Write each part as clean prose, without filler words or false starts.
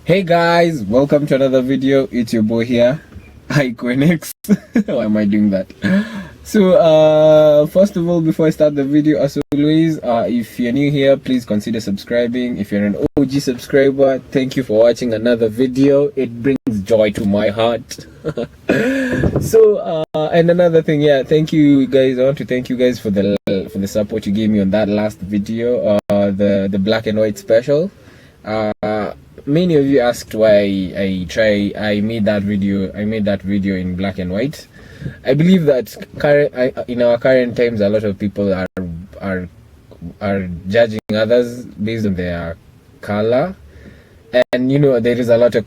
Hey guys, welcome to another video. It's your boy here, Iconix. Why am I doing that? So first of all, before I start the video, as always, if you're new here, please consider subscribing. If you're an OG subscriber, thank you for watching another video. It brings joy to my heart. And another thing, thank you guys. I want to thank you guys for the support you gave me on that last video, the black and white special. Many of you asked why I made that video in black and white. I believe that in our current times, a lot of people are judging others based on their color, and there is a lot of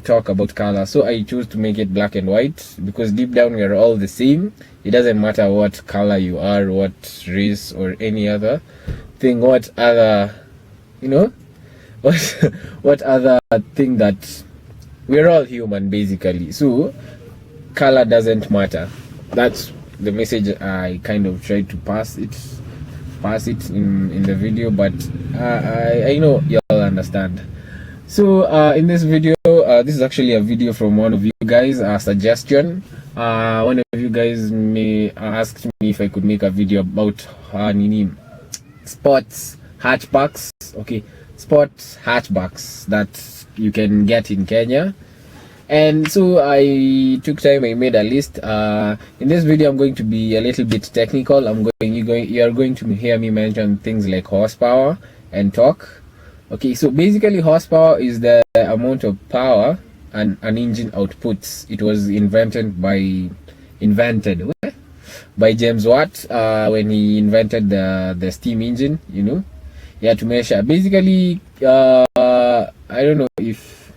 talk about color. So I chose to make it black and white because deep down we are all the same. It doesn't matter what color you are, what race, or any other thing, what other thing, that we're all human basically. So color doesn't matter. That's the message I kind of tried to pass it in the video, but I know y'all understand. So in this video, this is actually a video from one of you guys, a suggestion. One of you guys asked me if I could make a video about sports hatchbacks. Okay, sports hatchbacks that you can get in Kenya. And so I took time, I made a list. In this video I'm going to be a little bit technical. You are going to hear me mention things like horsepower and torque. Okay, so basically horsepower is the amount of power an engine outputs. It was invented by James Watt when he invented the steam engine, to measure. Basically, I don't know if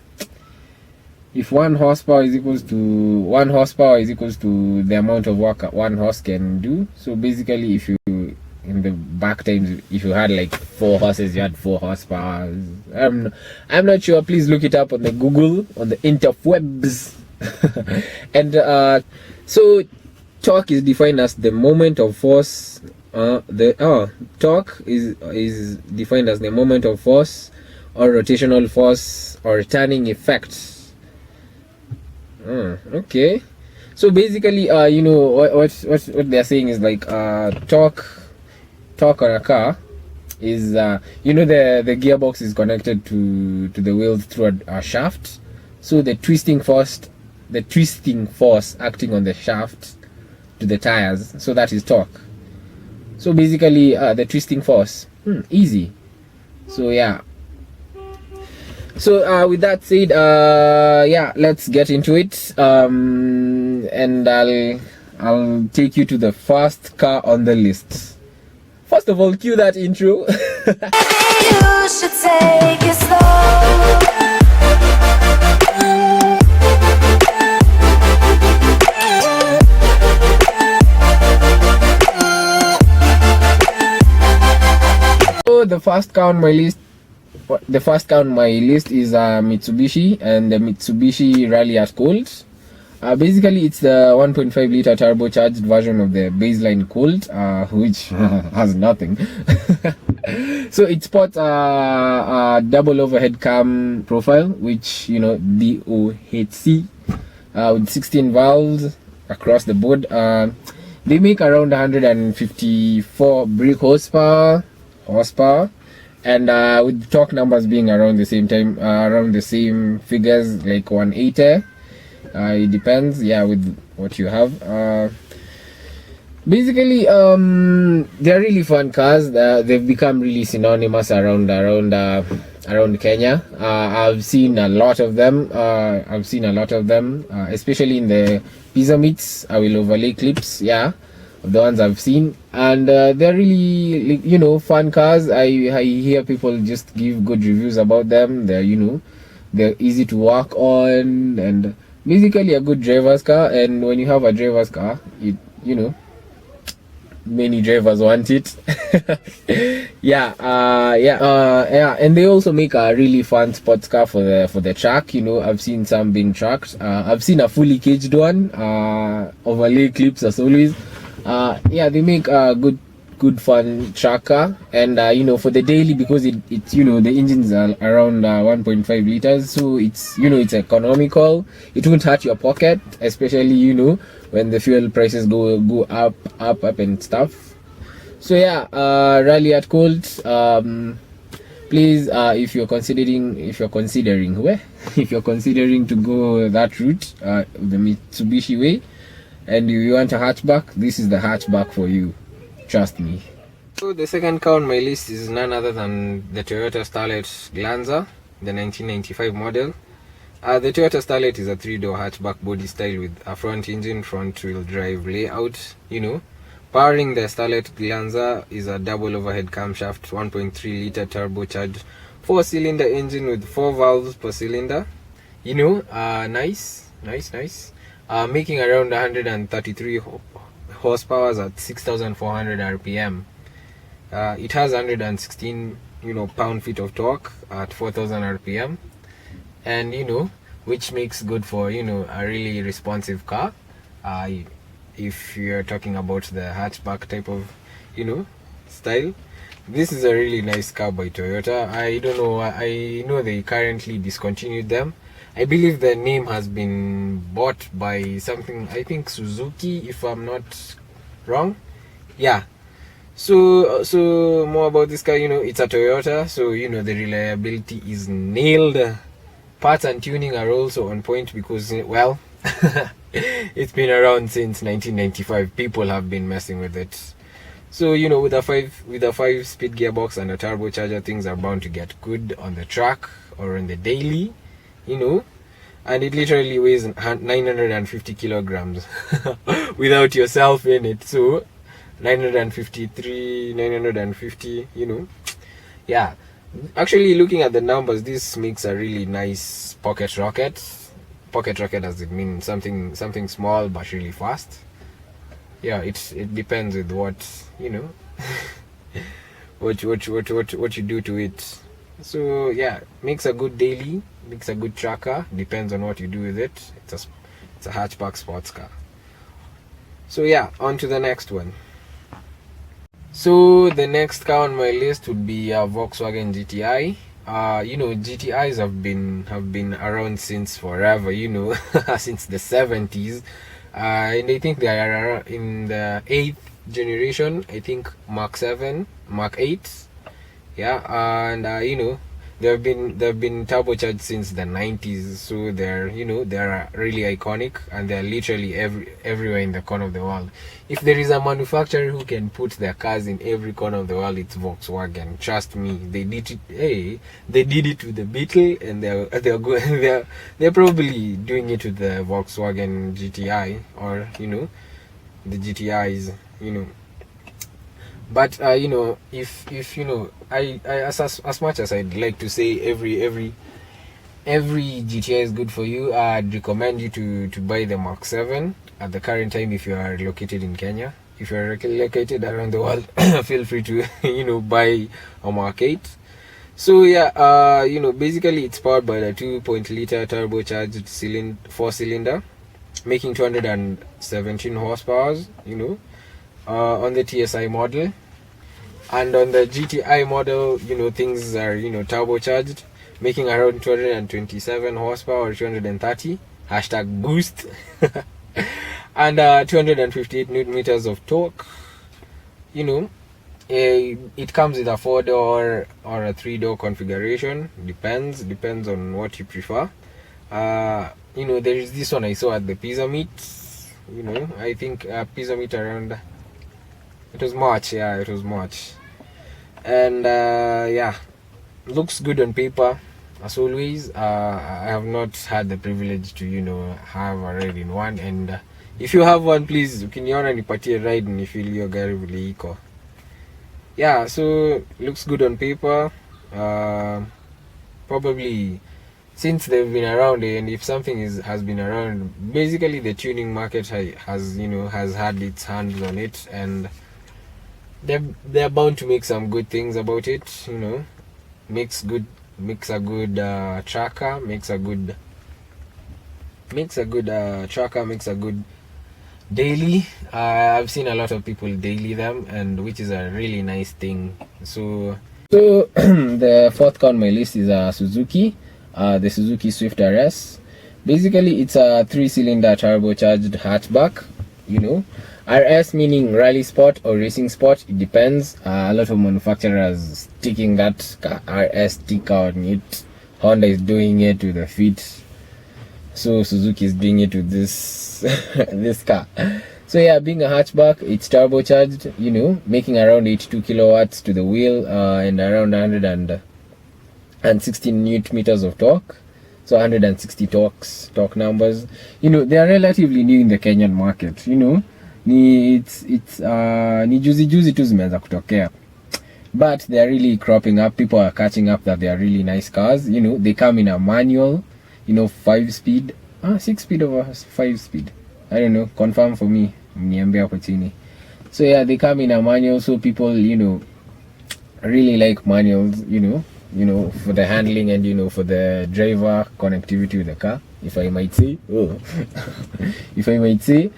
1 horsepower is equals to the amount of work 1 horse can do. So basically, if you, in the back times, if you had like 4 horses, you had 4 horsepower. I'm not sure. Please look it up on the Google, on the interwebs. And so torque is defined as the moment of force. Torque is defined as the moment of force or rotational force or turning effect. Okay, so basically what they're saying is like torque on a car is the gearbox is connected to the wheels through a shaft. So the twisting force acting on the shaft to the tires, so that is torque. So basically the twisting force, easy. So yeah, so with that said, let's get into it, and I'll take you to the first car on the list. First of all, cue that intro. You should take it slow. The first car on my list is Mitsubishi, and the Mitsubishi ralliart Colt. Basically, it's the 1.5 liter turbocharged version of the baseline Colt, which has nothing. So it sports a double overhead cam profile, which DOHC, with 16 valves across the board. They make around 154 brake horsepower, and with torque numbers being around the same figures, like 180. It depends, with what you have. Basically, they're really fun cars. They've become really synonymous around Kenya. I've seen a lot of them. Especially in the pizza meets. I will overlay clips, of the ones I've seen, and they're really fun cars. I hear people just give good reviews about them. They're easy to work on, and basically a good driver's car. And when you have a driver's car, many drivers want it. And they also make a really fun sports car for the track. I've seen some being tracked. I've seen a fully caged one. Overlay clips as always. They make good good fun tracker. And you know, for the daily, because it's you know, the engines are around 1.5 liters, so it's you know, it's economical. It won't hurt your pocket, especially you know, when the fuel prices go up and stuff. So yeah, ralliart colt. Please, if you're considering if you're considering to go that route, the Mitsubishi way, and you want a hatchback, this is the hatchback for you, trust me. So the second car on my list is none other than the Toyota Starlet Glanza, the 1995 model. The Toyota Starlet is a 3-door hatchback body style with a front engine, front wheel drive layout, you know. Powering the Starlet Glanza is a double overhead camshaft 1.3 liter turbocharged 4-cylinder engine with 4 valves per cylinder. You know, nice. Making around 133 horsepower at 6,400 RPM. It has 116, you know, pound-feet of torque at 4,000 RPM, and you know, which makes good for you know, a really responsive car. If you're talking about the hatchback type of, you know, style, this is a really nice car by Toyota. I don't know, I know they currently discontinued them. I believe the name has been bought by something, I think Suzuki, if I'm not wrong. Yeah. So more about this car, you know, it's a Toyota, so you know, the reliability is nailed. Parts and tuning are also on point because, well, it's been around since 1995. People have been messing with it. So you know, with a 5-speed gearbox and a turbocharger, things are bound to get good on the track or on the daily, you know. And it literally weighs 950 kilograms without yourself in it. So 950, you know. Yeah, actually looking at the numbers, this makes a really nice pocket rocket. Pocket rocket, does it mean something small but really fast? Yeah, it depends with what, you know, what you do to it. So yeah, makes a good daily, makes a good tracker, depends on what you do with it. It's a hatchback sports car. So yeah, on to the next one. So the next car on my list would be a Volkswagen GTI. You know, GTIs have been around since forever, you know, since the 70s, and I think they are in the 8th generation, I think Mark 7, Mark 8, yeah. And you know, they've been turbocharged since the 90s, so they're, you know, they're really iconic, and they're literally everywhere in the corner of the world. If there is a manufacturer who can put their cars in every corner of the world, it's Volkswagen. Trust me, they did it. Hey, they did it with the Beetle, and they're probably doing it with the Volkswagen GTI, or you know, the GTIs, you know. But you know, if you know, I as much as I'd like to say every GTI is good for you, I'd recommend you to buy the Mark 7 at the current time if you are located in Kenya. If you are located around the world, feel free to you know, buy a Mark 8. So yeah, you know, basically it's powered by the 2.0-liter turbocharged 4-cylinder, making 217 horsepower, you know, on the TSI model. And on the GTI model, you know, things are, you know, turbocharged, making around 227 horsepower or 230 #boost and 258 newton meters of torque. You know, it comes with a 4-door or a 3-door configuration, depends on what you prefer. You know, there is this one I saw at the pizza meet, you know, I think pizza meet around, it was March, yeah, it was March. And yeah, looks good on paper as always. I have not had the privilege to, you know, have a ride in one, and if you have one, please ukiniona nipatie ride nifeel hiyo gari vile iko. Yeah, so looks good on paper. Probably since they've been around, and if something has been around, basically the tuning market has you know, has had its hands on it, and they're bound to make some good things about it, you know. Makes a good tracker, makes a good tracker, makes a good daily. I've seen a lot of people daily them, and which is a really nice thing. So the fourth car on my list is a Suzuki, the Suzuki Swift RS. Basically, it's a 3-cylinder turbocharged hatchback. You know, RS meaning rally sport or racing sport. It depends. A lot of manufacturers sticking that RS sticker on it. Honda is doing it with the Fit. So Suzuki is doing it with this this car. So yeah, being a hatchback, it's turbocharged, you know, making around 82 kilowatts to the wheel, and around 116 newton meters of torque. So 160 torque numbers. You know, they are relatively new in the Kenyan market. You know, ni juzi tu zimeanza kutokea, but they are really cropping up. People are catching up that they are really nice cars. You know, they come in a manual, you know, 5-speed, 6-speed over 5-speed. I don't know, confirm for me, mniambie hapo chini. So yeah, they come in a manual, so people, you know, really like manuals, you know, for the handling and, you know, for the driver connectivity with the car, if I might say. If I might say.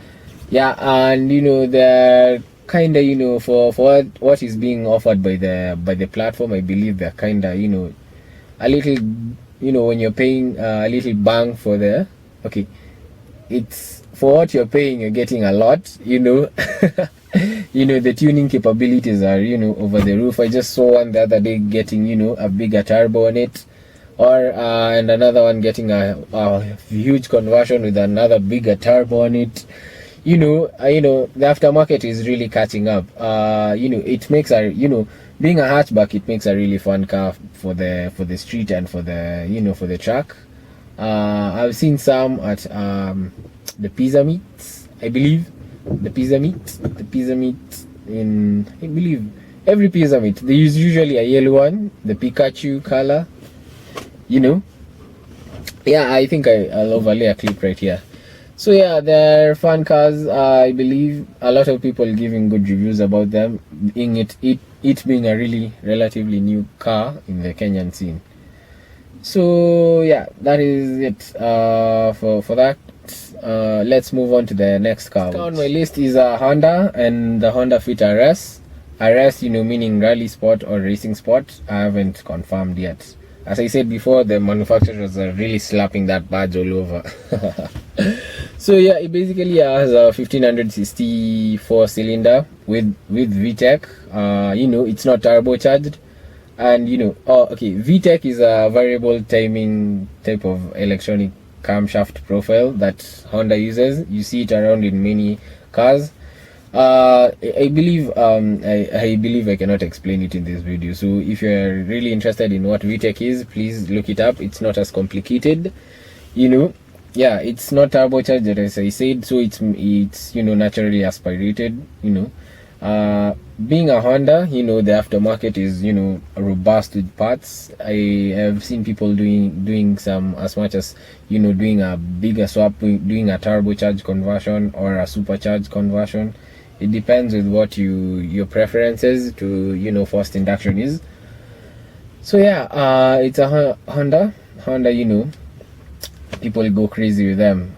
Yeah, and you know, they're kinda, you know, for what is being offered by the platform, I believe they're kinda, you know, a little, you know, when you're paying a little bang for the, okay, it's for what you're paying, you're getting a lot, you know. You know, the tuning capabilities are, you know, over the roof. I just saw one the other day getting, you know, a bigger turbo on it, or and another one getting a huge conversion with another bigger turbo on it. You know, the aftermarket is really catching up. You know, it makes a, you know, being a hatchback, it makes a really fun car for the street and for the, you know, for the track. I've seen some at the pizza meets, I believe. The pizza meet in, I believe, every pizza meet. They use usually a yellow one, the Pikachu color. You know. Yeah, I think I'll overlay a clip right here. So yeah, they're fun cars. I believe a lot of people giving good reviews about them, being it being a really relatively new car in the Kenyan scene. So yeah, that is it for that. Let's move on to the next car. Next car on my list is a Honda, and the Honda Fit RS. RS, you know, meaning rally sport or racing sport. I haven't confirmed yet. As I said before, the manufacturers are really slapping that badge all over. So yeah, it basically has a 1500cc 4-cylinder with VTEC. You know, it's not turbocharged, and you know, VTEC is a variable timing type of electronic camshaft profile that Honda uses. You see it around in many cars. I believe I cannot explain it in this video, so if you're really interested in what VTEC is, please look it up. It's not as complicated, you know. Yeah, it's not turbocharged as I said, so it's you know, naturally aspirated, you know. Being a Honda, you know, the aftermarket is, you know, robust with parts. I have seen people doing some, as much as, you know, doing a bigger swap, doing a turbocharged conversion or a supercharged conversion. It depends with what your preferences to, you know, forced induction is. So yeah, it's a Honda, you know, people go crazy with them.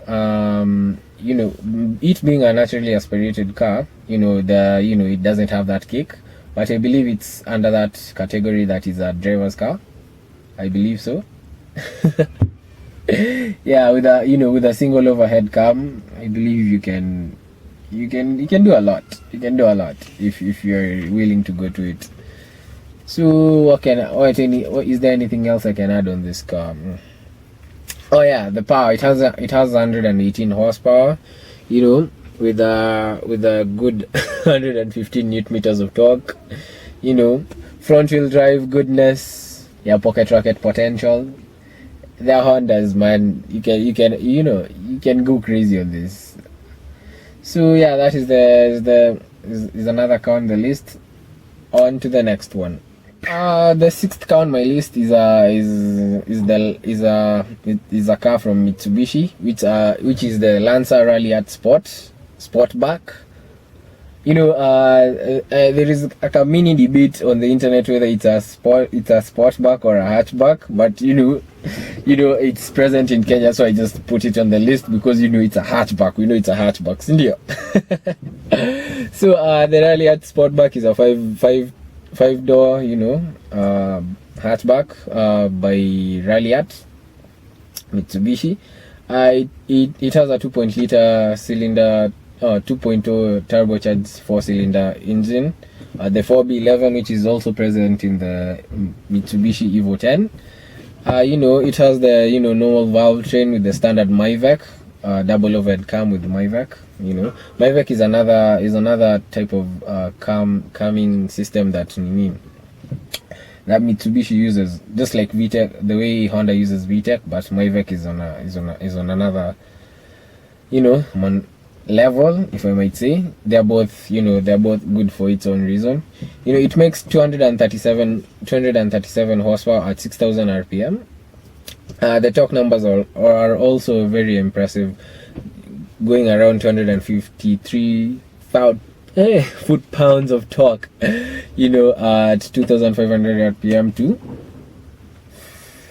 You know, it being a naturally aspirated car, you know, it doesn't have that kick, but I believe it's under that category that is a driver's car. I believe so. Yeah, with a single overhead cam, I believe you can do a lot. You can do a lot if you're willing to go to it. So is there anything else I can add on this car? Oh yeah, the power. It has 118 horsepower, you know, with a good 115 newton meters of torque, you know, front wheel drive goodness, yeah, pocket rocket potential. The Hondas, man, you can go crazy on this. So yeah, that is is another car on the list. On to the next one. The sixth car on my list is a car from Mitsubishi, which is the Lancer ralli-art sportback. You know, there is like a mini debate on the internet whether it's a sportback or a hatchback, but you know, it's present in Kenya, so I just put it on the list because it's a hatchback. We know it's a hatchback, India. So the ralliart sportback is a five door hatchback by ralliart Mitsubishi. It has a 2.0 cylinder 2.0 turbocharged 4-cylinder engine, the 4B11, which is also present in the Mitsubishi Evo 10. It has the normal valve train with the standard MyVac, double overhead cam with MyVac. MyVac is another type of calming system that Mitsubishi uses, just like VTEC, the way Honda uses VTEC, but MyVac is on another level, if I might say. They're both good for its own reason. It makes 237 horsepower at 6,000 rpm. The torque numbers are also very impressive, going around 253 foot-pounds of torque at 2,500 rpm to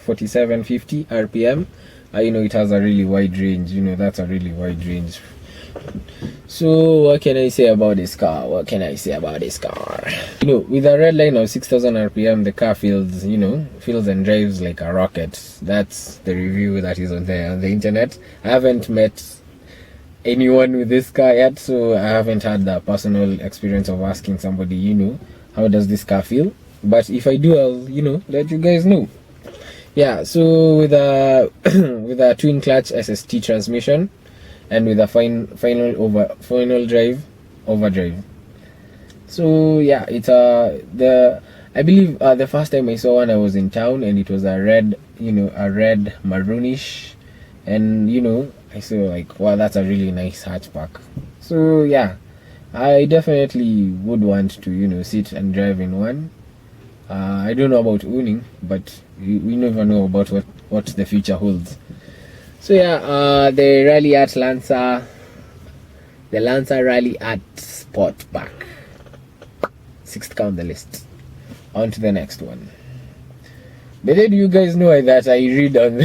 4,750 rpm. It has a really wide range. That's a really wide range. So what can I say about this car? With a red line of 6,000 rpm, the car feels and drives like a rocket. That's the review that is on the internet. I haven't met anyone with this car yet, so I haven't had the personal experience of asking somebody, how does this car feel? But if I do, I'll let you guys know. Yeah, so with a with a twin clutch SST transmission, and with a final drive overdrive. So yeah, it's I believe the first time I saw one, I was in town, and it was a red maroonish, and I saw like, wow, that's a really nice hatchback. So yeah, I definitely would want to sit and drive in one. I don't know about owning, but we never know about what the future holds. So yeah, the ralliart Lancer, the Lancer ralliart sportback, 6th car on the list. On to the next one. But then, do you guys know that I read on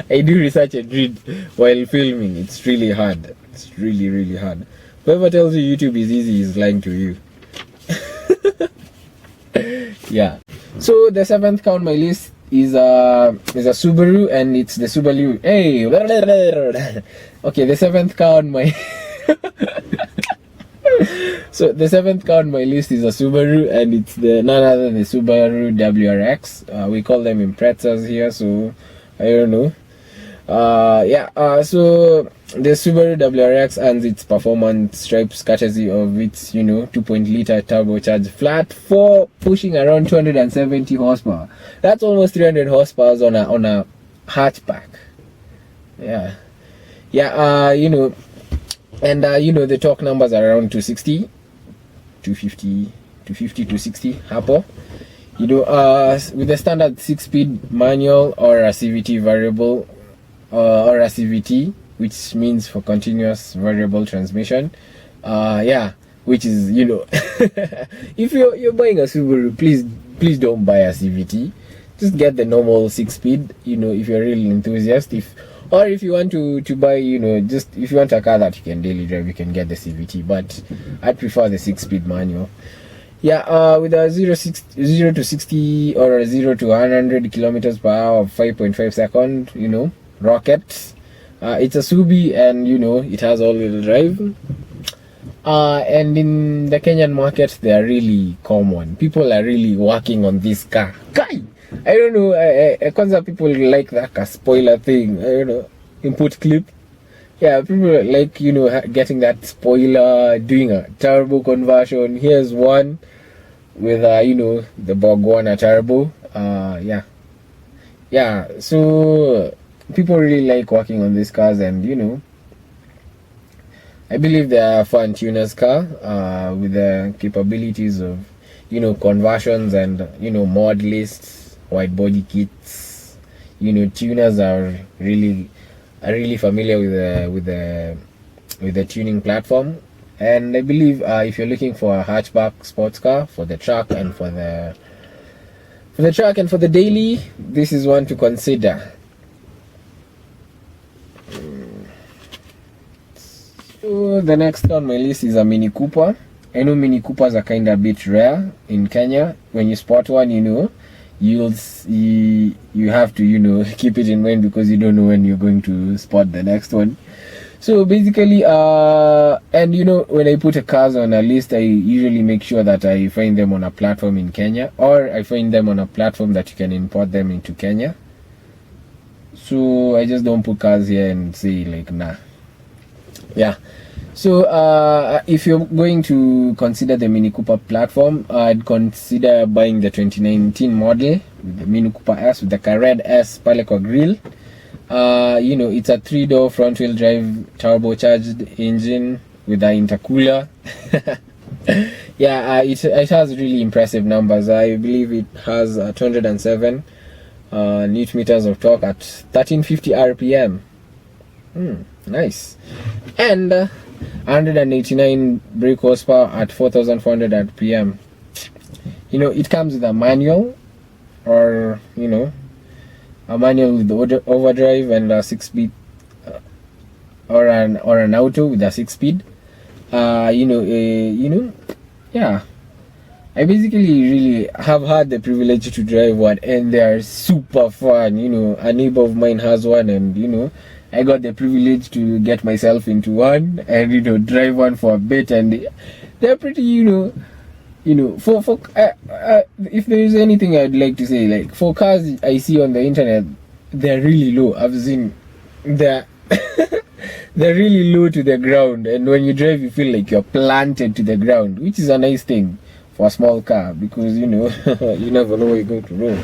I do research and read while filming? It's really hard. It's really hard. Whoever tells you YouTube is easy is lying to you. Yeah. So the 7th car on my list is a Subaru, and it's the Subaru. Hey, okay, the 7th car on my so the 7th car on my list is a Subaru, and it's none other than the Subaru WRX. We call them imprezas here, so I don't know. So the Subaru WRX earns its performance stripes courtesy of its 2.0 turbocharged flat 4, pushing around 270 horsepower. That's almost 300 horsepower on a hatchback. Yeah, and the torque numbers are around 260, 250, 260 hapo. With the standard 6-speed manual or a CVT variable, or a CVT, which means for continuous variable transmission. Which is if you're buying a Subaru, please don't buy a CVT. Just get the normal 6-speed. If you're really enthusiast, if you want to buy, just if you want a car that you can daily drive, you can get the CVT. But I'd prefer the 6-speed manual. Yeah, with a 0 to 60 or a 0 to 100 kilometers per hour of 5.5 second, rocket. It's a Subi, and it has all-wheel drive. And in the Kenyan market, they are really common. People are really working on this car. I don't know. Kwanza people like that spoiler thing. I don't know. Input clip. Yeah, people like getting that spoiler, doing a turbo conversion. Here's one with the Borgwana turbo. So people really like working on these cars, and I believe they are a fun tuner's car with the capabilities of conversions and mod lists, wide body kits. Tuners are really familiar with the tuning platform, and I believe if you're looking for a hatchback sports car for the truck and for the daily, this is one to consider. So the next on my list is a Mini Cooper. I know Mini Coopers are kind of a bit rare in Kenya. When you spot one, you have to keep it in mind, because you don't know when you're going to spot the next one. So basically, and when I put a cars on a list, I usually make sure that I find them on a platform in Kenya, or I find them on a platform that you can import them into Kenya. So I just don't put cars here and say like, nah. Yeah. So if you're going to consider the Mini Cooper platform, I'd consider buying the 2019 model with the Mini Cooper S with the red S pale kwa grill. It's a 3-door front-wheel drive turbocharged engine with an intercooler. Yeah, it has really impressive numbers. I believe it has 207 newton meters of torque at 1350 RPM. Nice. And 189 brake horsepower at 4400 RPM. It comes with a manual, or a manual with the overdrive and a 6-speed, or an auto with a 6-speed. Yeah. I basically really have had the privilege to drive one, and they are super fun. A neighbor of mine has one, and I got the privilege to get myself into one and drive one for a bit, and they're pretty for if there is anything I'd like to say, like, for cars I see on the internet, they're really low. I've seen they're they're really low to the ground, and when you drive you feel like you're planted to the ground, which is a nice thing for a small car, because you never know where you're going to roll.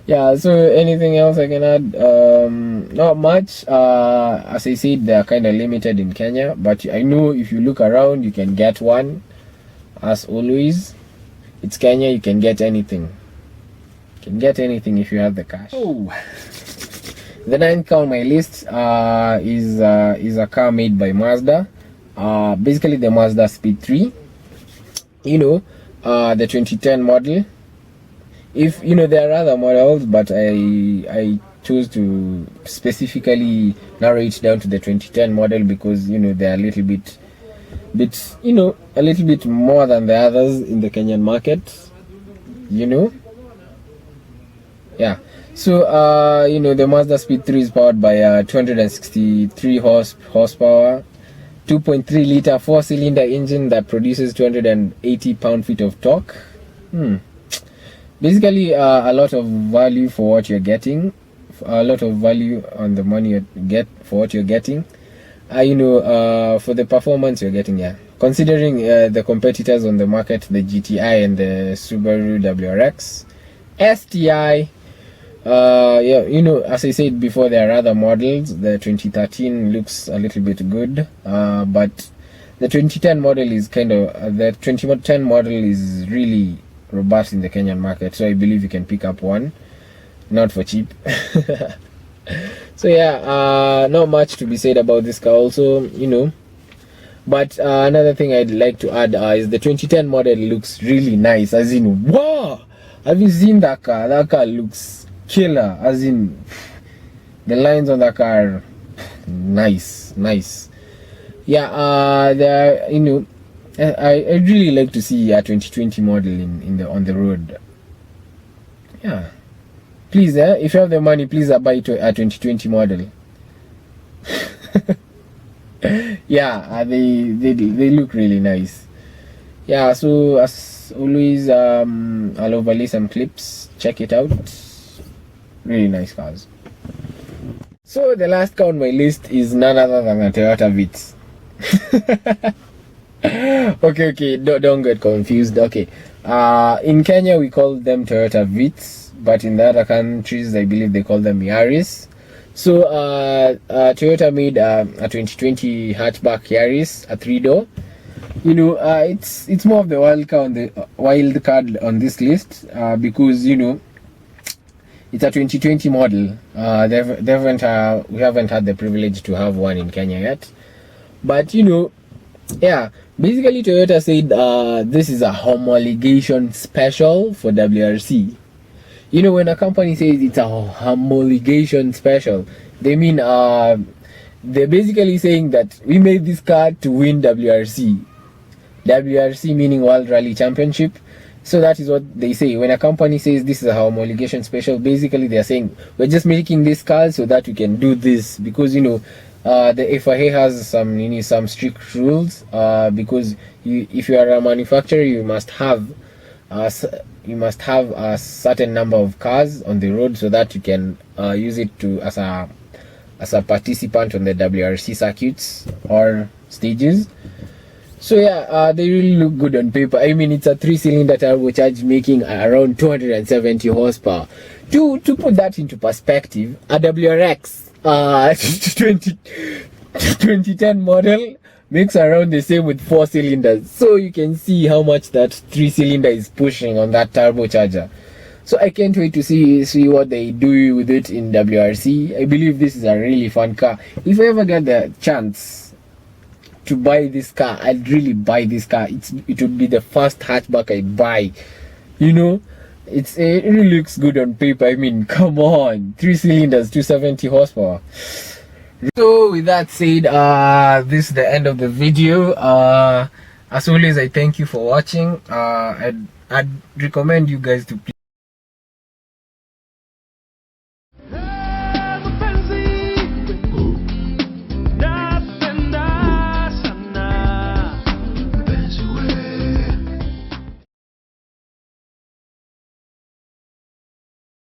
Yeah, so anything else I can add? Not much. As I said, they're kind of limited in Kenya, but I know if you look around, you can get one. As always, it's Kenya, you can get anything. You can get anything if you have the cash. Oh. The ninth car on my list is a car made by Mazda. Basically the Mazda Speed 3. The 2010 model. If there are other models, but I chose to specifically narrow it down to the 2010 model, because they're a little bit more than the others in the Kenyan market. Yeah. So the Mazda Speed 3 is powered by 263 horsepower, 2.3 liter 4-cylinder engine that produces 280 pound-feet of torque. Basically, a lot of value for what you're getting, a lot of value on the money you get for what you're getting. For the performance you're getting, yeah. Considering the competitors on the market, the GTI and the Subaru WRX, STI. As I said before, there are other models. The 2013 looks a little bit good, but the 2010 model is the 2010 model is really robust in the Kenyan market, so I believe you can pick up one, not for cheap. So yeah, not much to be said about this car also, but another thing I'd like to add is the 2010 model looks really nice, as in, wow, have you seen that car? That car looks killer, as in, the lines on the car, nice. Yeah, there, I really like to see a 2020 model on the road. Yeah, please, if you have the money, please buy a 2020 model. Yeah, they look really nice. Yeah, so as always, I'll overlay some clips. Check it out. Really nice cars. So the last car on my list is none other than a Toyota Vitz. Okay, don't get confused. Okay, in Kenya we call them Toyota Vitz, but in the other countries I believe they call them Yaris. So Toyota made a 2020 hatchback Yaris, a 3-door. It's more of the wild card on this list, because it's a 2020 model. We haven't had the privilege to have one in Kenya yet, but yeah, basically Toyota said this is a homologation special for WRC. When a company says it's a homologation special, they mean they're basically saying that we made this car to win WRC meaning World Rally Championship. So that is what they say. When a company says this is our homologation special, basically they are saying we're just making this car so that we can do this, because the FIA has some strict rules, because if you are a manufacturer, you must have a certain number of cars on the road so that you can use it to as a participant on the WRC circuits or stages. So yeah, they really look good on paper. I mean, it's a 3-cylinder turbocharged making around 270 horsepower. To put that into perspective, a WRX 2010 model makes around the same with 4 cylinders. So you can see how much that 3-cylinder is pushing on that turbocharger. So I can't wait to see what they do with it in WRC. I believe this is a really fun car. If I ever get the chance to buy this car, I'd really buy this car. It would be the first hatchback I buy. It really looks good on paper. I mean, come on, 3 cylinders, 270 horsepower. So with that said, this is the end of the video. As always, I thank you for watching. I'd recommend you guys to please